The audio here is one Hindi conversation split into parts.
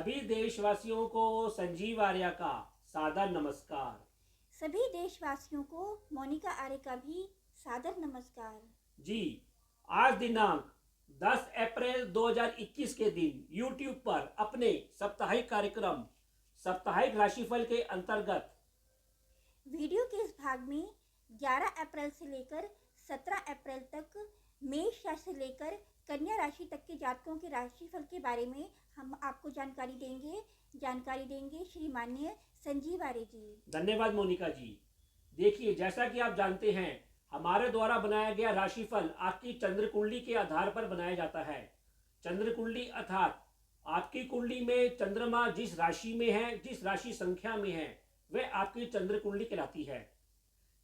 सभी देशवासियों को संजीव आर्या का सादर नमस्कार। सभी देशवासियों को मोनिका आर्य का भी सादर नमस्कार। जी, आज दिनांक 10 अप्रैल 2021 के दिन YouTube पर अपने साप्ताहिक कार्यक्रम साप्ताहिक राशिफल के अंतर्गत वीडियो के इस भाग में 11 अप्रैल से लेकर 17 अप्रैल तक मेष राशि से लेकर कन्या राशि तक के जातकों के राशिफल के बारे में हम आपको जानकारी देंगे श्री माननीय संजीव आर्य जी। धन्यवाद मोनिका जी। देखिए, जैसा कि आप जानते हैं, हमारे द्वारा बनाया गया राशिफल आपकी चंद्र कुंडली के आधार पर बनाया जाता है। चंद्र कुंडली अर्थात आपकी कुंडली में चंद्रमा जिस राशि में है, जिस राशि संख्या में है, वह आपकी चंद्र कुंडली कहलाती है।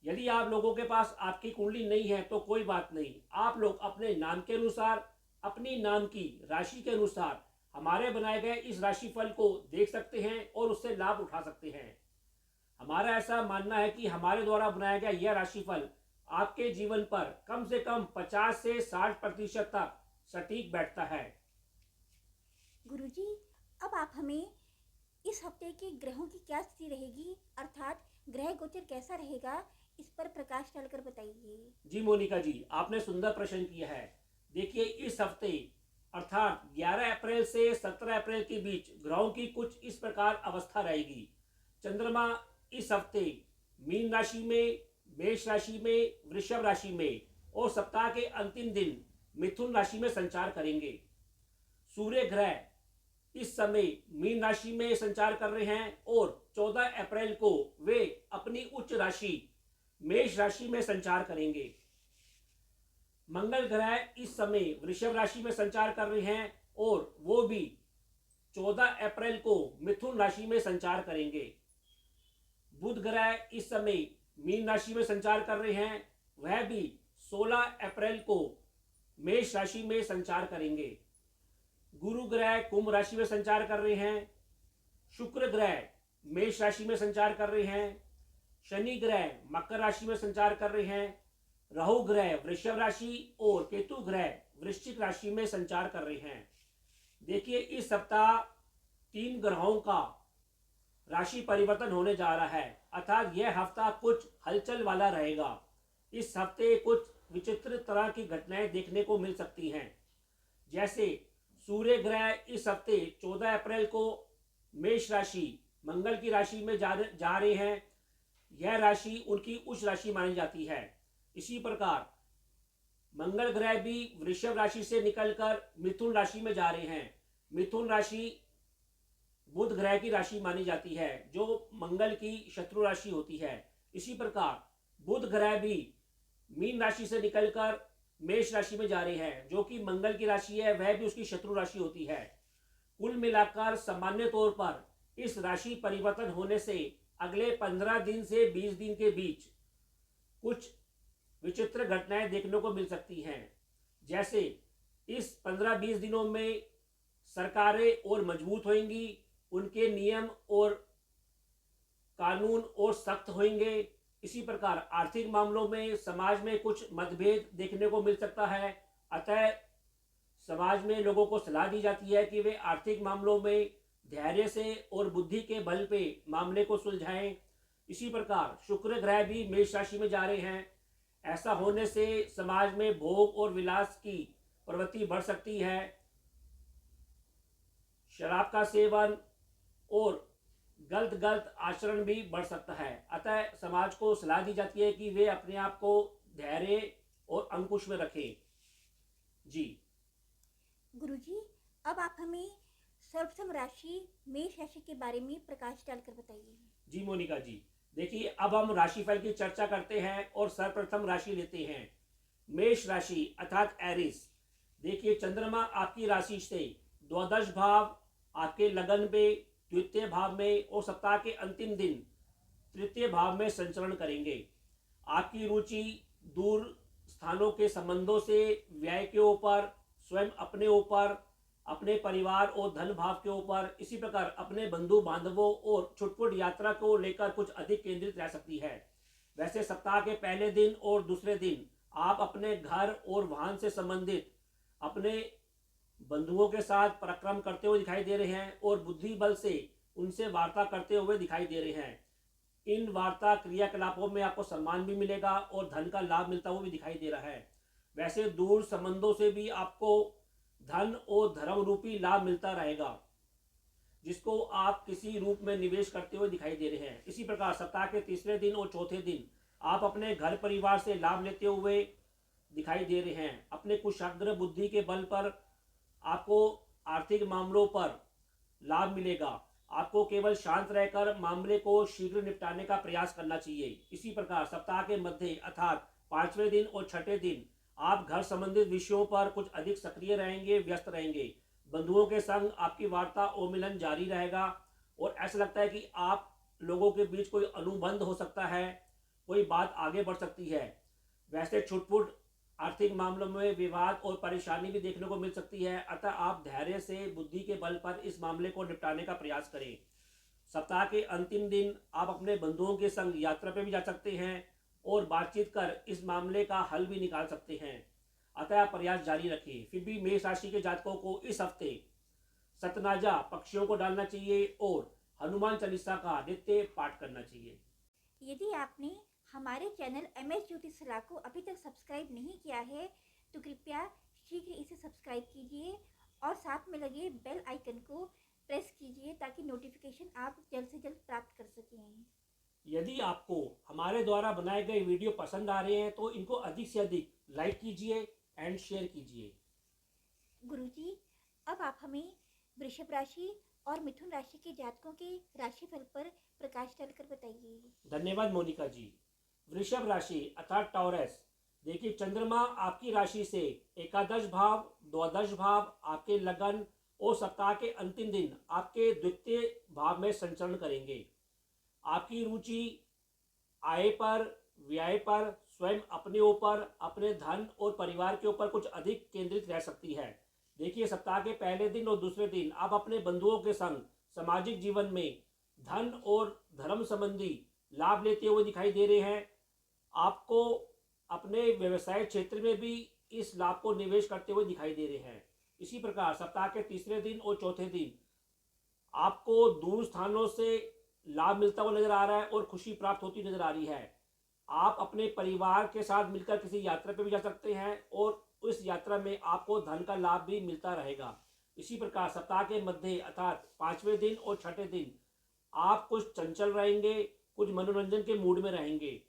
यदि आप लोगों के पास आपकी कुंडली नहीं है तो कोई बात नहीं, आप लोग अपने नाम के अनुसार, अपनी नाम की राशि के अनुसार हमारे बनाए गए इस राशिफल को देख सकते हैं और उससे लाभ उठा सकते हैं। हमारा ऐसा मानना है कि हमारे द्वारा बनाया गया यह राशिफल आपके जीवन पर कम से कम 50 से 60% तक सटीक बैठता है। गुरुजी, अब आप हमें इस हफ्ते के ग्रहों की क्या स्थिति रहेगी, अर्थात ग्रह गोचर कैसा रहेगा, इस पर प्रकाश डालकर बताइए। जी मोनिका जी, आपने सुंदर प्रश्न किया है। देखिए, इस हफ्ते अर्थात 11 अप्रैल से 17 अप्रैल के बीच ग्रहों की कुछ इस प्रकार अवस्था रहेगी। चंद्रमा इस हफ्ते मीन राशि में, मेष राशि में, वृषभ राशि में और सप्ताह के अंतिम दिन मिथुन राशि में संचार करेंगे। सूर्य ग्रह इस समय मीन राशि में संचार कर रहे हैं और 14 अप्रैल को वे अपनी उच्च राशि मेष राशि में संचार करेंगे। मंगल ग्रह इस समय वृषभ राशि में संचार कर रहे हैं और वो भी 14 अप्रैल को मिथुन राशि में संचार करेंगे। बुध ग्रह इस समय मीन राशि में संचार कर रहे हैं, वह भी 16 अप्रैल को मेष राशि में संचार करेंगे। गुरु ग्रह कुंभ राशि में संचार कर रहे हैं। शुक्र ग्रह मेष राशि में संचार कर रहे हैं। शनि ग्रह मकर राशि में संचार कर रहे हैं। राहु ग्रह वृषभ राशि और केतु ग्रह वृश्चिक राशि में संचार कर रहे हैं। देखिए, इस सप्ताह 3 ग्रहों का राशि परिवर्तन होने जा रहा है, अर्थात यह हफ्ता कुछ हलचल वाला रहेगा। इस हफ्ते कुछ विचित्र तरह की घटनाएं देखने को मिल सकती हैं। जैसे सूर्य ग्रह इस हफ्ते 14 अप्रैल को मेष राशि मंगल की राशि में जा रहे हैं। यह राशि उनकी उच्च राशि मानी जाती है। इसी प्रकार मंगल ग्रह भी वृषभ राशि से निकलकर मिथुन राशि में जा रहे हैं। मिथुन राशि बुध ग्रह की राशि मानी जाती है, जो मंगल की शत्रु राशि होती है। इसी प्रकार बुध ग्रह भी मीन राशि से निकलकर मेष राशि में जा रहे हैं, जो कि मंगल की राशि है, वह भी उसकी शत्रु राशि होती है। कुल मिलाकर सामान्य तौर पर इस राशि परिवर्तन होने से अगले 15 दिन से 20 दिन के बीच कुछ विचित्र घटनाएं देखने को मिल सकती हैं। जैसे इस 15-20 दिनों में सरकारें और मजबूत होंगी, उनके नियम और कानून और सख्त होंगे। इसी प्रकार आर्थिक मामलों में समाज में कुछ मतभेद देखने को मिल सकता है। अतः समाज में लोगों को सलाह दी जाती है कि वे आर्थिक मामलों में धैर्य से और बुद्धि के बल पे मामले को सुलझाएं। इसी प्रकार शुक्र ग्रह भी मेष राशि में जा रहे हैं। ऐसा होने से समाज में भोग और विलास की प्रवृत्ति बढ़ सकती है। शराब का सेवन और गलत आचरण भी बढ़ सकता है। अतः समाज को सलाह दी जाती है कि वे अपने आप को धैर्य और अंकुश में रखें। जी गुरुजी, अब आप हमें सर्वप्रथम राशि मेष राशि के बारे में प्रकाश डालकर बताइए। जी मोनिका जी, देखिए, अब हम राशिफल की चर्चा करते हैं और सर्वप्रथम राशि लेते हैं मेष राशि अर्थात एरिस। देखिए, चंद्रमा आपकी राशि से द्वादश भाव आपके लगन में, द्वितीय भाव में और सप्ताह के अंतिम दिन तृतीय भाव में संचरण करेंगे। आपकी रुचि दूर स्थानों के संबंधों से, व्यय के ऊपर, स्वयं अपने ऊपर, अपने परिवार और धन भाव के ऊपर, इसी प्रकार अपने बंधु बांधवों और छुटपुट यात्रा को लेकर कुछ अधिक केंद्रित रह सकती है। वैसे सप्ताह के पहले दिन और दूसरे दिन आप अपने घर और वाहन से संबंधित अपने बंधुओं के साथ पराक्रम करते हुए दिखाई दे रहे हैं और बुद्धि बल से उनसे वार्ता करते हुए दिखाई दे रहे हैं। इन वार्ता क्रियाकलापों में आपको सम्मान भी मिलेगा और धन का लाभ मिलता हुआ भी दिखाई दे रहा है। वैसे दूर संबंधों से भी आपको धन और धर्म रूपी लाभ मिलता रहेगा, जिसको आप किसी रूप में निवेश करते हुए दिखाई दे रहे हैं। इसी प्रकार सप्ताह के तीसरे दिन और चौथे दिन आप अपने घर परिवार से लाभ लेते हुए दिखाई दे रहे हैं। अपने कुशाग्र बुद्धि के बल पर आपको आर्थिक मामलों पर लाभ मिलेगा। आपको केवल शांत रहकर मामले को शीघ्र निपटाने का प्रयास करना चाहिए। इसी प्रकार सप्ताह के मध्य अर्थात पांचवें दिन और छठे दिन आप घर संबंधित विषयों पर कुछ अधिक सक्रिय रहेंगे, व्यस्त रहेंगे। बंधुओं के संग आपकी वार्ता और मिलन जारी रहेगा और ऐसा लगता है कि आप लोगों के बीच कोई अनुबंध हो सकता है, कोई बात आगे बढ़ सकती है। वैसे छुटपुट आर्थिक मामलों में विवाद और परेशानी भी देखने को मिल सकती है, अतः आप धैर्य से बुद्धि के बल पर इस मामले को निपटाने का प्रयास करें। सप्ताह के अंतिम दिन आप अपने बंधुओं के संग यात्रा पर भी जा सकते हैं और बातचीत कर इस मामले का हल भी निकाल सकते हैं, अतः आप प्रयास जारी रखें। फिर भी मेष राशि के जातकों को इस हफ्ते सतनाजा पक्षियों को डालना चाहिए और हनुमान चालीसा का नित्य पाठ करना चाहिए। यदि आपने हमारे चैनल MS ज्योतिष सलाह को अभी तक सब्सक्राइब नहीं किया है तो कृपया शीघ्र इसे सब्सक्राइब कीजिए और साथ में लगे बेल आइकन को प्रेस कीजिए ताकि नोटिफिकेशन आप जल्द से जल्द प्राप्त कर सकें। यदि आपको हमारे द्वारा बनाए गए वीडियो पसंद आ रहे हैं तो इनको अधिक से अधिक लाइक कीजिए एंड शेयर कीजिए। गुरुजी, अब आप हमें वृषभ राशि और मिथुन राशि के जातकों के राशिफल पर प्रकाश डालकर बताइए। धन्यवाद मोनिका जी। वृषभ राशि अर्थात टॉरस, देखिए चंद्रमा आपकी राशि से एकादश भाव, द्वादश भाव, आपके लगन और सप्ताह के अंतिम दिन आपके द्वितीय भाव में संचरण करेंगे। आपकी रुचि आय पर, व्यय पर, स्वयं अपने ऊपर, अपने धन और परिवार के ऊपर कुछ अधिक केंद्रित रह सकती है। देखिए सप्ताह के पहले दिन और दूसरे दिन आप अपने बंधुओं के संग सामाजिक जीवन में धन और धर्म संबंधी लाभ लेते हुए दिखाई दे रहे हैं। आपको अपने व्यवसाय क्षेत्र में भी इस लाभ को निवेश करते हुए दिखाई दे रहे हैं। इसी प्रकार सप्ताह के तीसरे दिन और चौथे दिन आपको दूर स्थानों से लाभ मिलता हुआ नजर आ रहा है और खुशी प्राप्त होती नजर आ रही है। आप अपने परिवार के साथ मिलकर किसी यात्रा पर भी जा सकते हैं और उस यात्रा में आपको धन का लाभ भी मिलता रहेगा। इसी प्रकार सप्ताह के मध्य अर्थात पांचवें दिन और छठे दिन आप कुछ चंचल रहेंगे, कुछ मनोरंजन के मूड में रहेंगे।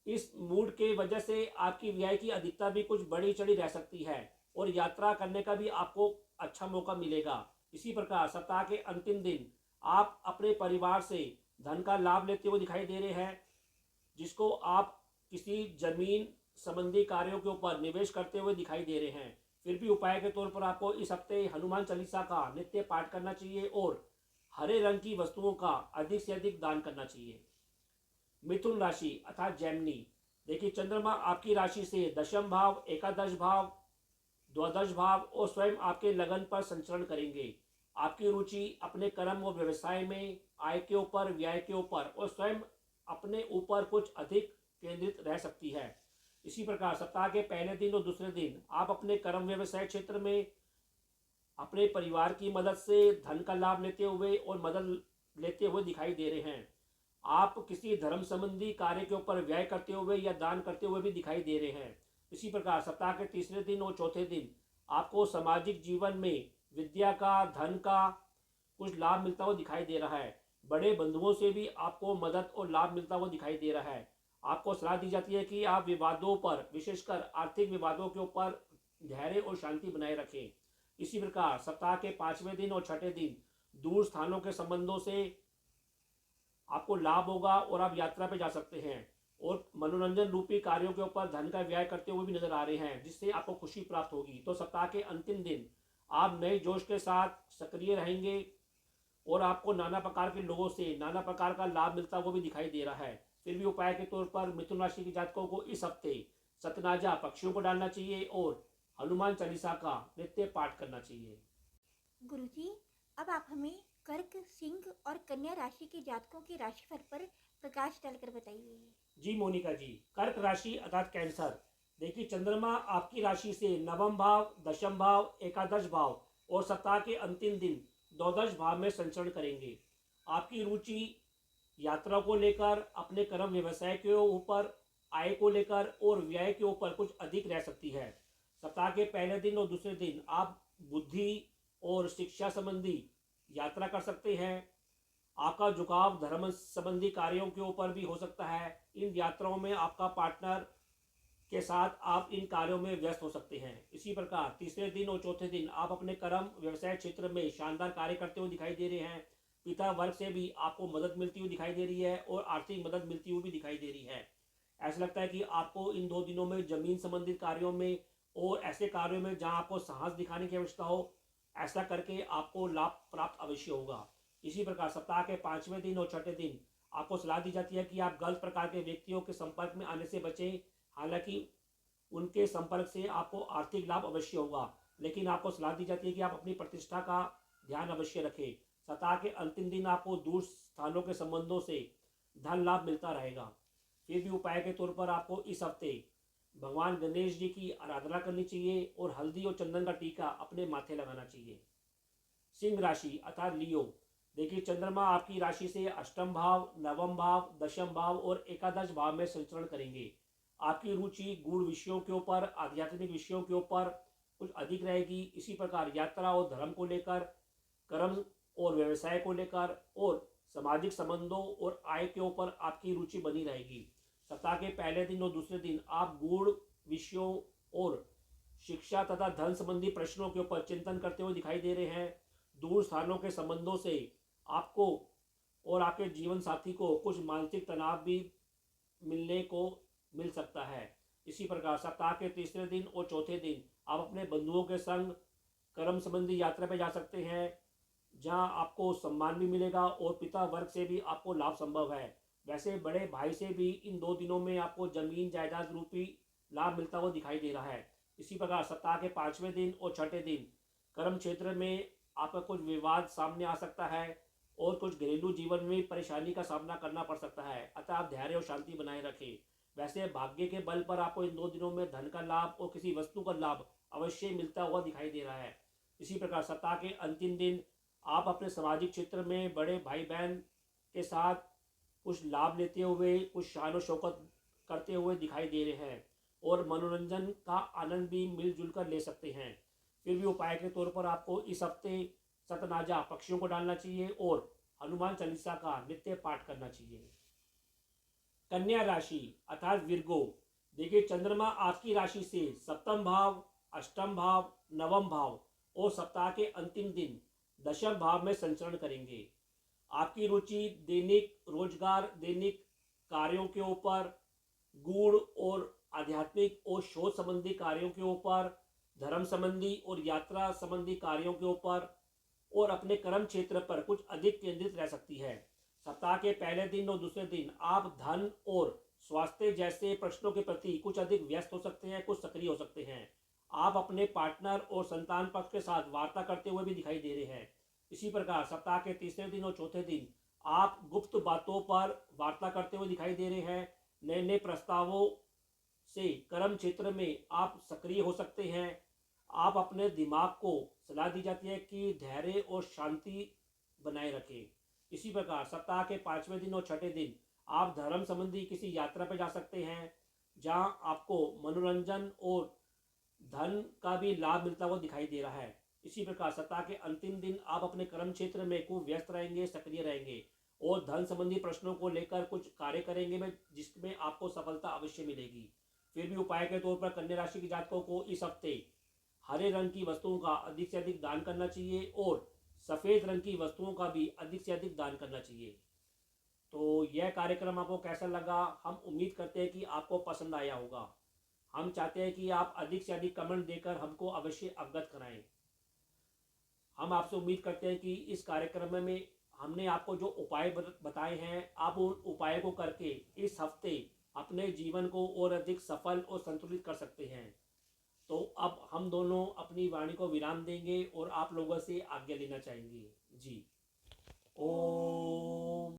इस मूड के वजह से आपकी व्यय की अधिकता भी कुछ बढ़ी चढ़ी रह सकती है और यात्रा करने का भी आपको अच्छा मौका मिलेगा। इसी प्रकार सप्ताह के अंतिम दिन आप अपने परिवार से धन का लाभ लेते हुए दिखाई दे रहे हैं, जिसको आप किसी जमीन संबंधी कार्यों के ऊपर निवेश करते हुए दिखाई दे रहे हैं। फिर भी उपाय के तौर पर आपको इस हफ्ते हनुमान चालीसा का नित्य पाठ करना चाहिए और हरे रंग की वस्तुओं का अधिक से अधिक दान करना चाहिए। मिथुन राशि अर्थात जेमिनी, देखिए चंद्रमा आपकी राशि से दशम भाव, एकादश भाव, द्वादश भाव और स्वयं आपके लगन पर संचरण करेंगे। आपकी रुचि अपने कर्म और व्यवसाय में, आय के ऊपर, व्यय के ऊपर और स्वयं अपने ऊपर कुछ अधिक केंद्रित रह सकती है। इसी प्रकार सप्ताह के पहले दिन और दूसरे दिन आप अपने कर्म व्यवसाय क्षेत्र में अपने परिवार की मदद से धन का लाभ लेते हुए और मदद लेते हुए दिखाई दे रहे हैं। आप किसी धर्म संबंधी कार्य के ऊपर व्यय करते हुए या दान करते हुए भी दिखाई दे रहे हैं। इसी प्रकार सप्ताह के तीसरे दिन और चौथे दिन आपको सामाजिक जीवन में विद्या का, धन का कुछ लाभ मिलता हुआ दिखाई दे रहा है। बड़े बंधुओं से भी आपको मदद और लाभ मिलता हुआ दिखाई दे रहा है। आपको सलाह दी जाती है कि आप विवादों पर, विशेषकर आर्थिक विवादों के ऊपर धैर्य और शांति बनाए रखें। इसी प्रकार सप्ताह के पांचवें दिन और छठे दिन दूर स्थानों के संबंधों से आपको लाभ होगा और आप यात्रा पे जा सकते हैं और मनोरंजन रूपी कार्यों के ऊपर धन का व्यय करते हुए भी नजर आ रहे हैं, जिससे आपको खुशी प्राप्त होगी। तो सप्ताह के अंतिम दिन आप नए जोश के साथ सक्रिय रहेंगे और आपको नाना प्रकार के लोगों से नाना प्रकार का लाभ मिलता हुआ भी दिखाई दे रहा है। फिर भी उपाय के तौर पर मिथुन राशि के जातकों को इस हफ्ते सतनाजा पक्षियों को डालना चाहिए और हनुमान चालीसा का नित्य पाठ करना चाहिए। गुरुजी, अब आप हमें कर्क, सिंह और कन्या राशि के जातकों के राशिफल पर प्रकाश डालकर बताइए। जी मोनिका जी, कर्क राशि अर्थात कैंसर, देखिए चंद्रमा आपकी राशि से नवम भाव, दशम भाव, एकादश भाव और सप्ताह के अंतिम दिन द्वादश भाव में संचरण करेंगे। आपकी रुचि यात्रा को लेकर, अपने कर्म व्यवसाय के ऊपर, आय को लेकर और व्यय के ऊपर कुछ अधिक रह सकती है। सप्ताह के पहले दिन और दूसरे दिन आप बुद्धि और शिक्षा संबंधी यात्रा कर सकते हैं। आपका झुकाव धर्म संबंधी कार्यों के ऊपर भी हो सकता है। इन यात्राओं में आपका पार्टनर के साथ आप इन कार्यों में व्यस्त हो सकते हैं। इसी प्रकार तीसरे दिन और चौथे दिन आप अपने कर्म व्यवसाय क्षेत्र में शानदार कार्य करते हुए दिखाई दे रहे हैं। पिता वर्ग से भी आपको मदद मिलती हुई दिखाई दे रही है और आर्थिक मदद मिलती हुई भी दिखाई दे रही है। ऐसा लगता है कि आपको इन 2 दिनों में जमीन संबंधित कार्यों में और ऐसे कार्यों में जहां आपको साहस दिखाने की आवश्यकता हो, ऐसा करके आपको लाभ प्राप्त अवश्य होगा। इसी प्रकार सप्ताह के 5वें दिन और छठे दिन आपको सलाह दी जाती है कि आप गलत प्रकार के व्यक्तियों के संपर्क में आने से बचें। हालांकि उनके संपर्क से आपको आर्थिक लाभ अवश्य होगा, लेकिन आपको सलाह दी जाती है कि आप अपनी प्रतिष्ठा का ध्यान अवश्य रखें। सप्ताह के अंतिम दिन आपको दूर स्थानों के संबंधों से धन लाभ मिलता रहेगा। फिर भी उपाय के तौर पर आपको इस हफ्ते भगवान गणेश जी की आराधना करनी चाहिए और हल्दी और चंदन का टीका अपने माथे लगाना चाहिए। सिंह राशि अर्थात लियो। देखिए चंद्रमा आपकी राशि से अष्टम भाव, नवम भाव, दशम भाव और एकादश भाव में संचरण करेंगे। आपकी रुचि गूढ़ विषयों के ऊपर, आध्यात्मिक विषयों के ऊपर कुछ अधिक रहेगी। इसी प्रकार यात्रा और धर्म को लेकर, कर्म और व्यवसाय को लेकर और सामाजिक संबंधों और आय के ऊपर आपकी रुचि बनी रहेगी। सप्ताह के पहले दिन और दूसरे दिन आप गूढ़ विषयों और शिक्षा तथा धन संबंधी प्रश्नों के ऊपर चिंतन करते हुए दिखाई दे रहे हैं। दूर स्थानों के संबंधों से आपको और आपके जीवन साथी को कुछ मानसिक तनाव भी मिल सकता है। इसी प्रकार सप्ताह के तीसरे दिन और चौथे दिन आप अपने बंधुओं के संग कर्म संबंधी यात्रा पर जा सकते हैं, जहां आपको सम्मान भी मिलेगा और पिता वर्ग से भी आपको लाभ संभव है। वैसे बड़े भाई से भी इन 2 दिनों में आपको जमीन जायदाद रूपी लाभ मिलता हुआ दिखाई दे रहा है। इसी प्रकार सप्ताह के 5वें दिन और छठे दिन कर्म क्षेत्र में आपका कुछ विवाद सामने आ सकता है और कुछ घरेलू जीवन में परेशानी का सामना करना पड़ सकता है। अतः आप धैर्य और शांति बनाए रखें। वैसे भाग्य के बल पर आपको इन 2 दिनों में धन का लाभ और किसी वस्तु का लाभ अवश्य मिलता हुआ दिखाई दे रहा है। इसी प्रकार सप्ताह के अंतिम दिन आप अपने सामाजिक क्षेत्र में बड़े भाई बहन के साथ कुछ लाभ लेते हुए, कुछ शान और शौकत करते हुए दिखाई दे रहे हैं और मनोरंजन का आनंद भी मिलजुल कर ले सकते हैं। फिर भी उपाय के तौर पर आपको इस हफ्ते सतनाजा पक्षियों को डालना चाहिए और हनुमान चालीसा का नित्य पाठ करना चाहिए। कन्या राशि अर्थात विर्गो। देखिए चंद्रमा आपकी राशि से सप्तम भाव, अष्टम भाव, नवम भाव और सप्ताह के अंतिम दिन दशम भाव में संचरण करेंगे। आपकी रुचि दैनिक रोजगार, दैनिक कार्यों के ऊपर, गूढ़ और आध्यात्मिक और शोध संबंधी कार्यों के ऊपर, धर्म संबंधी और यात्रा संबंधी कार्यों के ऊपर और अपने कर्म क्षेत्र पर कुछ अधिक केंद्रित रह सकती है। सप्ताह के पहले दिन और दूसरे दिन आप धन और स्वास्थ्य जैसे प्रश्नों के प्रति कुछ अधिक व्यस्त हो सकते हैं, कुछ सक्रिय हो सकते हैं। आप अपने पार्टनर और संतान पक्ष के साथ वार्ता करते हुए भी दिखाई दे रहे हैं। इसी प्रकार सप्ताह के तीसरे दिन और चौथे दिन आप गुप्त बातों पर वार्ता करते हुए दिखाई दे रहे हैं। नए नए प्रस्तावों से कर्म क्षेत्र में आप सक्रिय हो सकते हैं। आप अपने दिमाग को सलाह दी जाती है कि धैर्य और शांति बनाए रखें। इसी प्रकार सप्ताह के 5वें दिन और छठे दिन आप धर्म संबंधी किसी यात्रा पर जा सकते हैं, जहां आपको मनोरंजन और धन का भी लाभ मिलता हुआ दिखाई दे रहा है। इसी प्रकार सप्ताह के अंतिम दिन आप अपने कर्म क्षेत्र में खूब व्यस्त रहेंगे, सक्रिय रहेंगे और धन संबंधी प्रश्नों को लेकर कुछ कार्य करेंगे जिसमें आपको सफलता अवश्य मिलेगी। फिर भी उपाय के तौर पर कन्या राशि के जातकों को इस हफ्ते हरे रंग की वस्तुओं का अधिक से अधिक दान करना चाहिए और सफ़ेद रंग की वस्तुओं का भी अधिक से अधिक दान करना चाहिए। तो यह कार्यक्रम आपको कैसा लगा, हम उम्मीद करते हैं कि आपको पसंद आया होगा। हम चाहते हैं कि आप अधिक से अधिक कमेंट देकर हमको अवश्य अवगत कराएं। हम आपसे उम्मीद करते हैं कि इस कार्यक्रम में हमने आपको जो उपाय बताए हैं, आप उन उपायों को करके इस हफ्ते अपने जीवन को और अधिक सफल और संतुलित कर सकते हैं। तो अब हम दोनों अपनी वाणी को विराम देंगे और आप लोगों से आज्ञा लेना चाहेंगे। जी ओम।